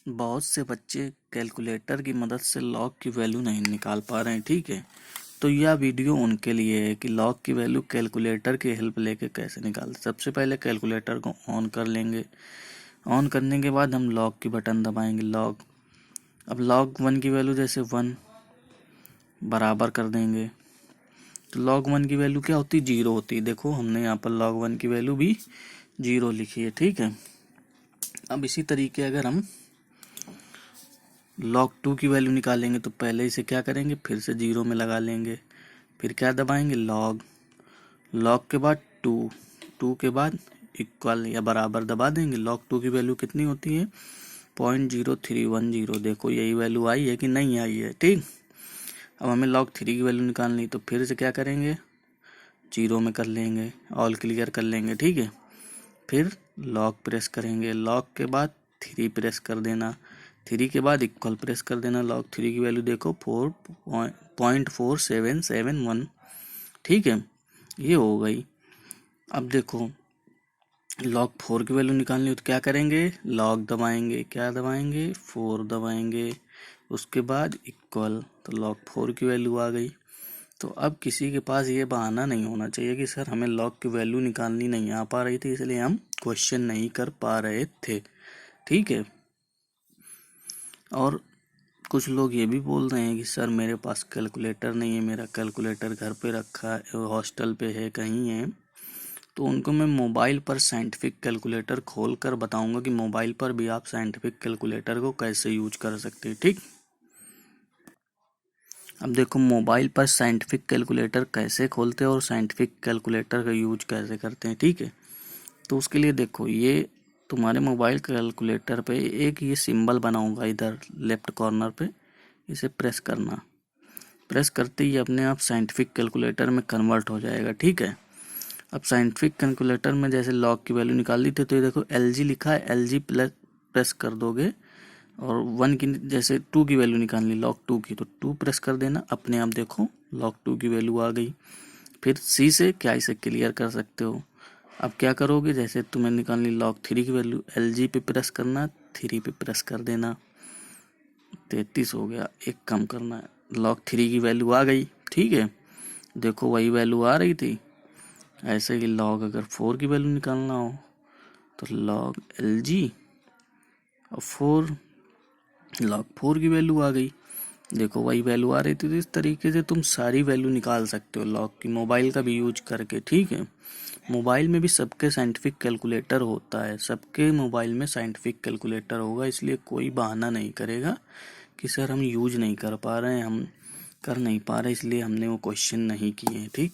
बहुत से बच्चे कैलकुलेटर की मदद से लॉग की वैल्यू नहीं निकाल पा रहे हैं, ठीक है। तो यह वीडियो उनके लिए है कि लॉग की वैल्यू कैलकुलेटर की हेल्प लेके कैसे निकालते। सबसे पहले कैलकुलेटर को ऑन कर लेंगे। ऑन करने के बाद हम लॉग की बटन दबाएंगे। अब लॉग 1 की वैल्यू जैसे 1 बराबर कर देंगे। तो लॉग 1 की वैल्यू क्या होती है? 0 होती है। देखो हमने यहाँ पर लॉग 1 की वैल्यू भी 0 लिखी है, ठीक है। अब इसी तरीके अगर हम log 2 की वैल्यू निकालेंगे तो पहले इसे क्या करेंगे, फिर से 0 में लगा लेंगे। फिर क्या दबाएंगे? लॉग के बाद 2 के बाद इक्वल या बराबर दबा देंगे। log 2 की वैल्यू कितनी होती है? 0.0310। देखो यही वैल्यू आई है कि नहीं आई है, ठीक। अब हमें log 3 की वैल्यू निकालनी, तो फिर से क्या करेंगे? 0 में कर लेंगे, ऑल क्लियर कर लेंगे, ठीक है। फिर लॉक प्रेस करेंगे। लॉक के बाद 3 प्रेस कर देना। 3 के बाद इक्वल प्रेस कर देना। log 3 की वैल्यू देखो 4.4771, ठीक है। ये हो गई। अब देखो log 4 की वैल्यू निकालनी हो तो क्या करेंगे? log दबाएंगे, क्या दबाएंगे? 4 दबाएंगे, उसके बाद इक्वल, तो log 4 की वैल्यू आ गई। तो अब किसी के पास ये बहाना नहीं होना चाहिए कि सर हमें लॉग की वैल्यू निकालनी नहीं आ पा रही थी, इसलिए हम क्वेश्चन नहीं कर पा रहे थे, ठीक है। और कुछ लोग ये भी बोल रहे हैं कि सर मेरे पास कैलकुलेटर नहीं है, मेरा कैलकुलेटर घर पे रखा है, हॉस्टल पे है, कहीं है। तो उनको मैं मोबाइल पर साइंटिफिक कैलकुलेटर खोल कर बताऊंगा कि मोबाइल पर भी आप साइंटिफिक कैलकुलेटर को कैसे यूज कर सकते हैं, ठीक। अब देखो मोबाइल पर साइंटिफिक कैलकुलेटर कैसे खोलते हैं और साइंटिफिक कैलकुलेटर का यूज कैसे करते हैं, ठीक है। तो उसके लिए देखो ये तुम्हारे मोबाइल कैलकुलेटर पे एक ये सिंबल बना होगा इधर लेफ्ट कॉर्नर पे, इसे प्रेस करना। प्रेस करते ही अपने आप साइंटिफिक कैलकुलेटर में कन्वर्ट हो जाएगा, ठीक है। अब साइंटिफिक कैलकुलेटर में जैसे लॉग की वैल्यू निकाल ली थी, तो ये देखो LG लिखा है, LG प्लस प्रेस कर दोगे और 1 की जैसे 2 की वैल्यू निकालनी log 2 की, तो 2 प्रेस कर देना, अपने आप देखो log 2 की वैल्यू आ गई। फिर C से क्या इसे क्लियर कर सकते हो। अब क्या करोगे, जैसे तुम्हें निकालनी log 3 की वैल्यू, LG पे प्रेस करना, 3 पे प्रेस कर देना, 33 हो गया, एक कम करना है, log 3 की वैल्यू आ गई, ठीक है। देखो वही वैल्यू आ रही थी। ऐसे ही log अगर 4 की वैल्यू निकालना हो तो log LG और 4, log 4 की वैल्यू आ गई। देखो वही वैल्यू आ रही थी। तो इस तरीके से तुम सारी वैल्यू निकाल सकते हो लॉग की, मोबाइल का भी यूज करके, ठीक है। मोबाइल में भी सबके साइंटिफिक कैलकुलेटर होता है, सबके मोबाइल में साइंटिफिक कैलकुलेटर होगा, इसलिए कोई बहाना नहीं करेगा कि सर हम यूज नहीं कर पा रहे हैं, हम कर नहीं पा रहे इसलिए हमने वो क्वेश्चन नहीं किए हैं, ठीक।